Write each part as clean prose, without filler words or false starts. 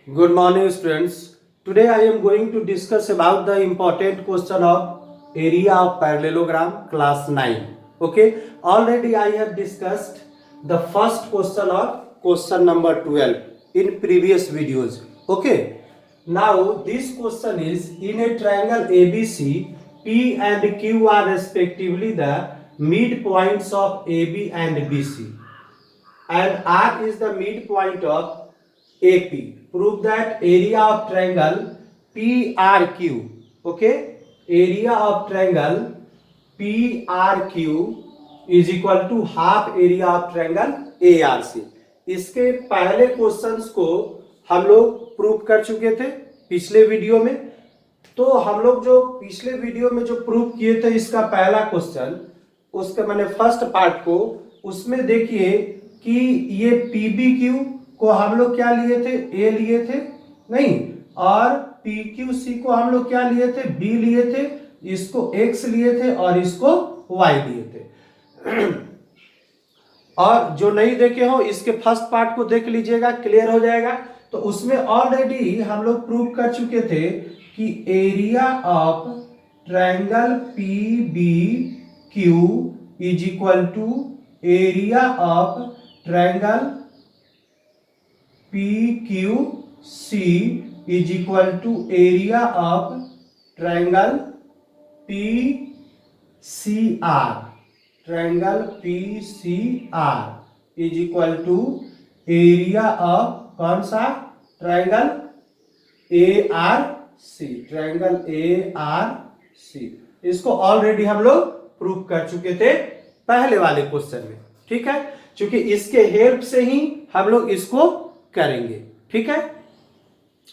Good morning, students. Today I am going to discuss about the important question of area of parallelogram, class 9. Okay, already I have discussed the first question of question number 12 in previous videos. Okay, now this question is in a triangle ABC, P and Q are respectively the midpoints of AB and BC, and R is the midpoint of AP. Prove that area of triangle PRQ. Okay, area of triangle PRQ is equal to half area of triangle ARC. इसके पहले questions को हम लोग prove कर चुके थे पिछले video में। तो हम लोग जो पिछले वीडियो में जो प्रूव किए थे इसका पहला क्वेश्चन, उसका मैंने फर्स्ट पार्ट को, उसमें देखिए कि ये PBQ को हम लोग क्या लिए थे, ए लिए थे नहीं, और PQC को हम लोग क्या लिए थे, बी लिए थे, इसको X लिए थे और इसको Y लिए थे। और जो नहीं देखे हो इसके फर्स्ट पार्ट को देख लीजिएगा, क्लियर हो जाएगा। तो उसमें ऑलरेडी हम लोग प्रूव कर चुके थे कि area of triangle PBQ is equal to area of triangle PQC is equal to area of triangle PCR. Triangle PCR is equal to area of कौन सा ट्रायंगल ARC. ट्रायंगल ARC इसको already हम लोग prove कर चुके थे पहले वाले क्वेश्चन में। ठीक है, क्योंकि इसके हेल्प से ही हम लोग इसको करेंगे। ठीक है,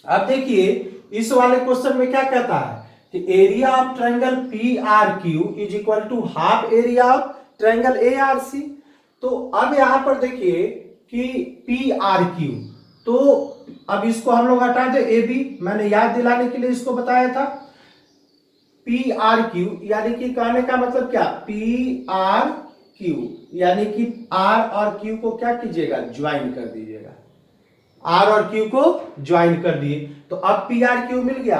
अब देखिए इस वाले क्वेश्चन में क्या कहता है कि area of triangle PRQ is equal to half area of triangle ARC। तो अब यहां पर देखिए कि PRQ, तो अब इसको हम लोग हटा दे AB, मैंने याद दिलाने के लिए इसको बताया था। PRQ यानी कि कहने का मतलब क्या, PRQ यानी कि R और Q को क्या कीजिएगा, ज्वाइन कर दीजिएगा। R और Q को ज्वाइन कर दिए तो अब PRQ मिल गया।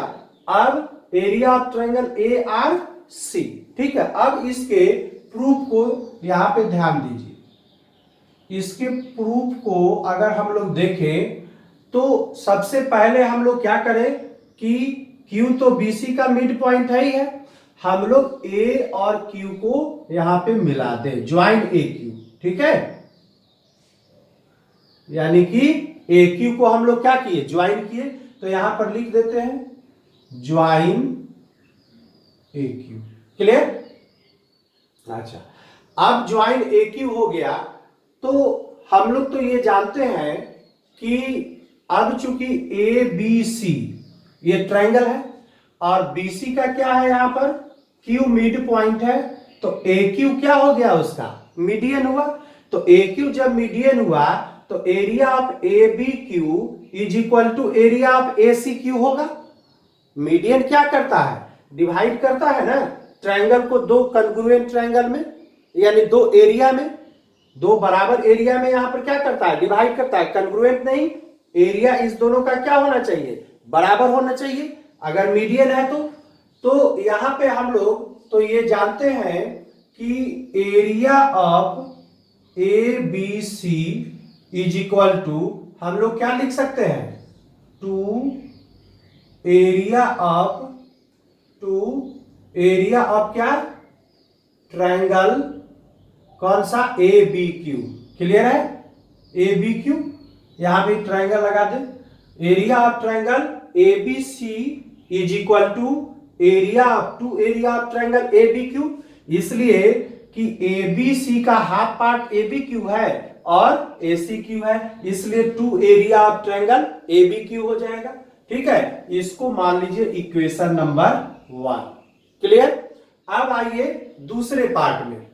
अब एरिया ऑफ ट्रायंगल ARC। ठीक है, अब इसके प्रूफ को यहां पे ध्यान दीजिए। इसके प्रूफ को अगर हम लोग देखें तो सबसे पहले हम लोग क्या करें कि Q तो BC का मिड पॉइंट है ही है, हम लोग A और Q को यहां पे मिला दें, ज्वाइन AQ। ठीक है, यानी कि AQ को हम लोग क्या किए, ज्वाइन किए। तो यहां पर लिख देते हैं ज्वाइन AQ। क्लियर? अच्छा, अब ज्वाइन AQ हो गया तो हम लोग तो ये जानते हैं कि अब चूंकि ABC ये ट्रायंगल है और BC का क्या है, यहां पर Q मिड पॉइंट है, तो AQ क्या हो गया, उसका मीडियन हुआ। तो AQ जब मीडियन हुआ तो area of ABQ is equal to area of ACQ होगा। मीडियन क्या करता है, डिवाइड करता है ना ट्रायंगल को दो कॉन्ग्रुएंट ट्रायंगल में, यानी दो एरिया में, दो बराबर एरिया में यहां पर क्या करता है, डिवाइड करता है। कॉन्ग्रुएंट नहीं, एरिया इस दोनों का क्या होना चाहिए, बराबर होना चाहिए अगर मीडियन है तो यहां पे हम लोग तो ये जानते हैं कि area of ABC is equal to, हम लोग क्या लिख सकते हैं, टू एरिया ऑफ क्या, ट्रायंगल कौन सा, ABQ। क्लियर है, ABQ यहां पे ट्रायंगल लगा दे। Area of triangle ABC is equal to area of triangle ABQ, इसलिए कि ABC का हाफ पार्ट ABQ है और ACQ है, इसलिए two area of triangle ABQ हो जाएगा। ठीक है, इसको मान लीजिए इक्वेशन नंबर 1। क्लियर? अब आइए दूसरे पार्ट में।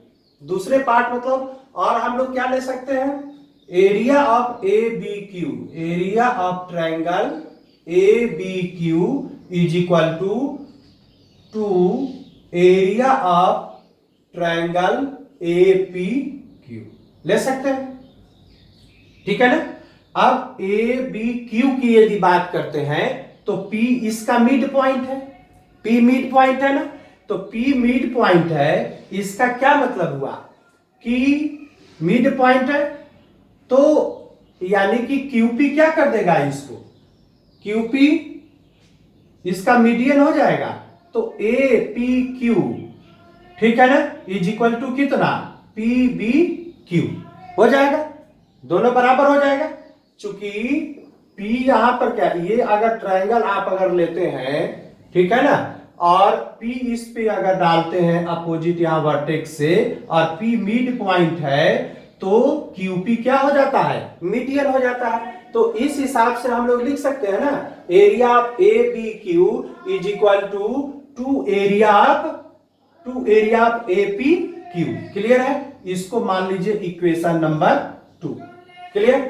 दूसरे पार्ट मतलब और हम लोग क्या ले सकते हैं, area of ABQ, area of triangle ABQ is equal to area of triangle APQ ले सकते हैं। ठीक है ना, अब ए बी क्यू की यदि बात करते हैं तो P इसका मिड पॉइंट है, P मिड पॉइंट है ना, तो P मिड पॉइंट है, इसका क्या मतलब हुआ कि मिड पॉइंट है, तो यानी कि QP क्या कर देगा इसको, QP इसका मीडियन हो जाएगा, तो APQ, ठीक है ना, इज इक्वल टू कितना PBQ हो जाएगा, दोनों बराबर हो जाएगा। चूंकि P यहां पर क्या, ये अगर ट्रायंगल आप अगर लेते हैं, ठीक है ना, और P इस पे अगर डालते हैं अपोजिट यहां वर्टेक्स से, और P मिड पॉइंट है, तो QP क्या हो जाता है, मीडियन हो जाता है। तो इस हिसाब से हम लोग लिख सकते हैं ना, area of ABQ is equal to area of APQ। Clear है, इसको मान लीजिए इक्वेशन नंबर 2। क्लियर।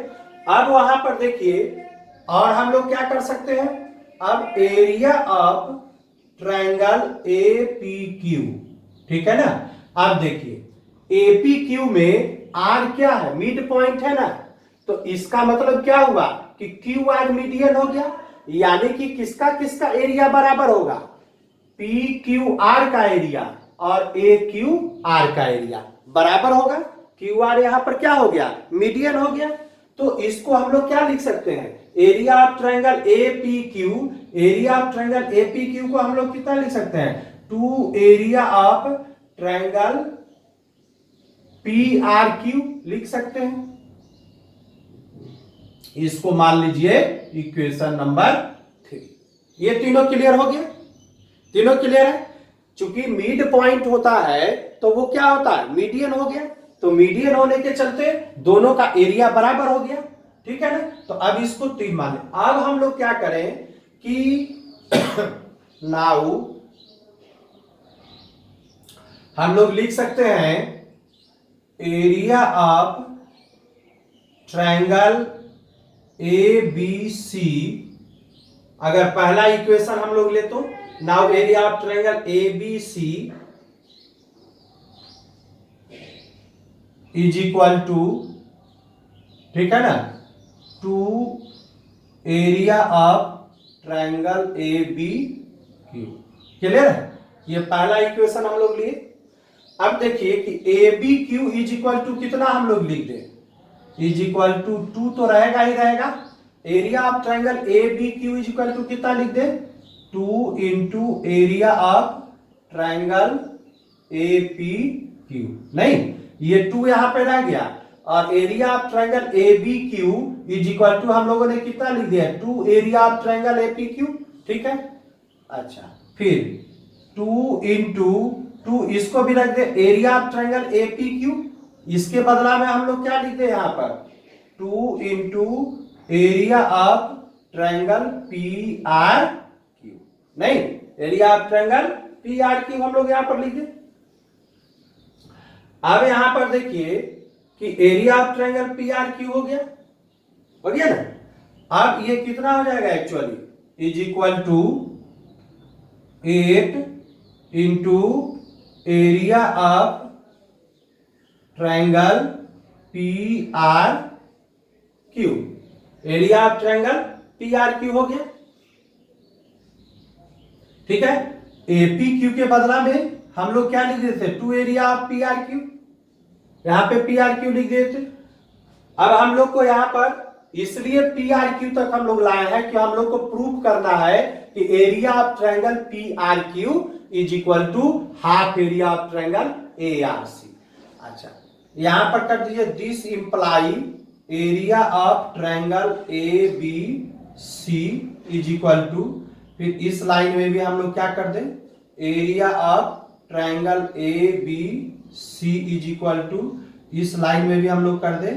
अब वहां पर देखिए, और हम लोग क्या कर सकते हैं, अब एरिया ऑफ ट्रायंगल APQ, ठीक है ना। अब देखिए APQ में R क्या है, मिड पॉइंट है ना, तो इसका मतलब क्या हुआ कि QR मीडियन हो गया, यानी कि किसका किसका एरिया बराबर होगा, PQR का एरिया और AQR का एरिया बराबर होगा। QR यहां पर क्या हो गया, मीडियन हो गया, तो इसको हम लोग क्या लिख सकते हैं, area of triangle APQ, area of triangle APQ को हम लोग कितना लिख सकते हैं, 2 एरिया ऑफ ट्रायंगल PRQ लिख सकते हैं। इसको मान लीजिए इक्वेशन नंबर 3। ये तीनों क्लियर हो गया, तीनों क्लियर है। चूंकि मिड पॉइंट होता है तो वो क्या होता है, मीडियन हो गया, तो मीडियन होने के चलते दोनों का एरिया बराबर हो गया, ठीक है ना। तो अब इसको 3 मान लें। अब हम लोग क्या करें कि नाउ हम लोग लिख सकते हैं एरिया ऑफ ट्रायंगल ABC, अगर पहला इक्वेशन हम लोग ले तो now area of triangle ABC is equal to, ठीक है ना, 2 area of triangle ABQ। Clear है, ये पहला इक्वेशन हम लोग लिए। अब देखिए कि ABQ इज इक्वल टू कितना हम लोग लिख दें, इज इक्वल टू 2 तो रहेगा ही रहेगा, area of triangle ABQ is equal to कितना लिख दे, 2 into area of triangle APQ। नहीं, ये 2 यहां पे रह गया, और area of triangle ABQ is equal to हम लोगों ने कितना लिख दिया, 2 एरिया ऑफ ट्रायंगल APQ, ठीक है। अच्छा, फिर 2 इंटू 2 इसको भी रख दे एरिया ऑफ ट्रायंगल APQ, इसके बदला में हम लोग क्या लिखते हैं यहां पर, 2 into area of triangle PRQ। नहीं, एरिया ऑफ ट्रायंगल PRQ हम लोग यहां पर लिख दे। अब यहां पर देखिए कि एरिया ऑफ ट्रायंगल PRQ हो गया ना। अब ये कितना हो जाएगा actually, is equal to 8 into area of triangle PRQ, area of triangle PRQ हो गया, ठीक है। APQ के बदला में हम लोग क्या लिख देते, 2 एरिया ऑफ PRQ, यहां पे PRQ लिख देते। अब हम लोग को यहां पर इसलिए PRQ तक हम लोग लाए हैं कि हम लोग को प्रूफ करना है कि area of triangle PRQ is equal to half area of triangle ARC। अच्छा, यहां पर कर दीजिए, this imply area of triangle ABC is equal to, फिर इस लाइन में भी हम लोग क्या कर दें, area of triangle ABC is equal to, इस लाइन में भी हम लोग कर दें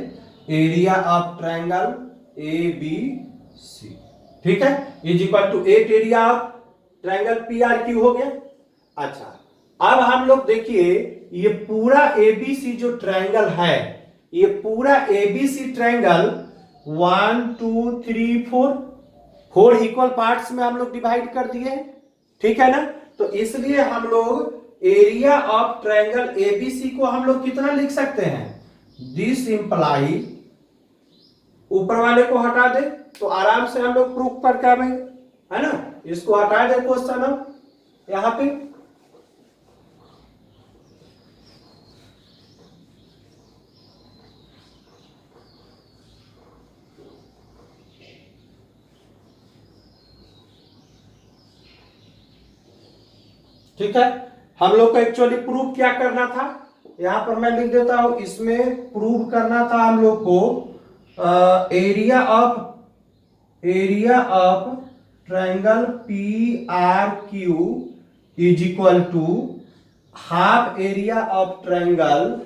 एरिया ऑफ ट्रायंगल ABC, ठीक है, is equal to 8 area of triangle PRQ हो गया। अच्छा, अब हम लोग देखिए ये पूरा ABC जो ट्रायंगल है, ये पूरा ABC ट्रायंगल 1 2 3 4 इक्वल पार्ट्स में हम लोग डिवाइड कर दिए, ठीक है ना। तो इसलिए हम लोग एरिया ऑफ ट्रायंगल ABC को हम लोग कितना लिख सकते हैं, दिस इंप्लाई ऊपर वाले को हटा दे तो आराम से हम लोग प्रूफ करके आएंगे, है ना। इसको हटा दे क्वेश्चन हम यहां पे, ठीक है। हम लोग को एक्चुअली प्रूव क्या करना था, यहां पर मैं लिख देता हूं, इसमें प्रूव करना था हम लोग को area of triangle P R Q is equal to half area of triangle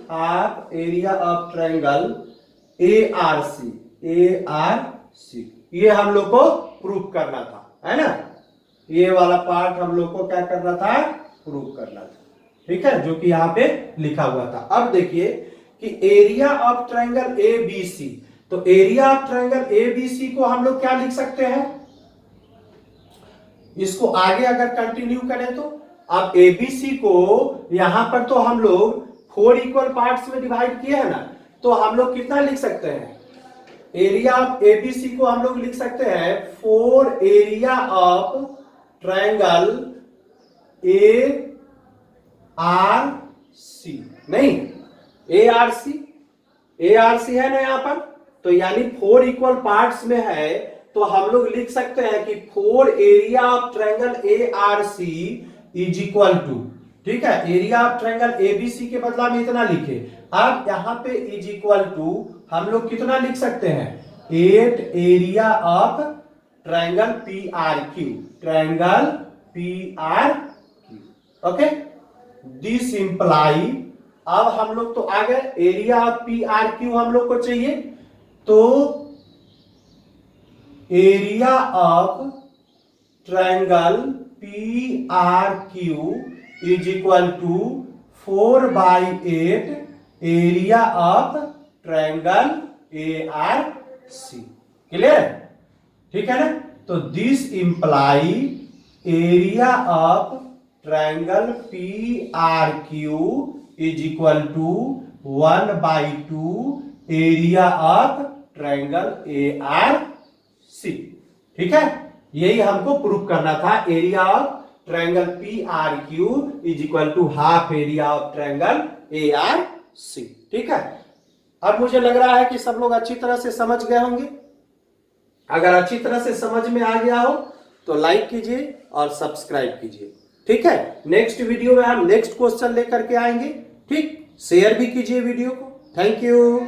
A R C. ये हम लोग को प्रूव करना था, है ना। ये वाला पार्ट हम लोग को क्या करना था, प्रूव करना था, ठीक है, जो कि यहां पे लिखा हुआ था। अब देखिए कि area of triangle A B C, तो area of triangle A B C को हम लोग क्या लिख सकते हैं, इसको आगे अगर कंटिन्यू करें तो अब एबीसी को यहां पर तो हम लोग 4 इक्वल पार्ट्स में डिवाइड किए हैं ना, तो हम लोग कितना लिख सकते हैं, एरिया ऑफ एबीसी को हम लोग लिख सकते हैं 4 area of triangle A R C, नहीं ए आर सी है ना यहां पर, तो यानी 4 इक्वल पार्ट्स में है, तो हम लोग लिख सकते हैं कि 4 area of triangle A R C is equal to, ठीक है, एरिया ऑफ ट्रायंगल एबीसी के बदला में इतना लिखे। अब यहां पे इज इक्वल टू हम लोग कितना लिख सकते हैं, 8 area of triangle P R Q, okay. This imply, अब हम लोग तो आ गए area of P R Q हम लोग को चाहिए, तो area of triangle P R Q is equal to 4/8 area of triangle A R C, clear, ठीक है ना। तो this imply area of triangle P R Q is equal to 1/2 area of triangle A R C, ठीक है। यही हमको prove करना था, area of triangle P R Q is equal to half area of triangle A R C, ठीक है। अब मुझे लग रहा है कि सब लोग अच्छी तरह से समझ गए होंगे। अगर अच्छी तरह से समझ में आ गया हो तो लाइक कीजिए और सब्सक्राइब कीजिए, ठीक है। नेक्स्ट वीडियो में हम नेक्स्ट क्वेश्चन लेकर के आएंगे, ठीक। शेयर भी कीजिए वीडियो को। Thank you.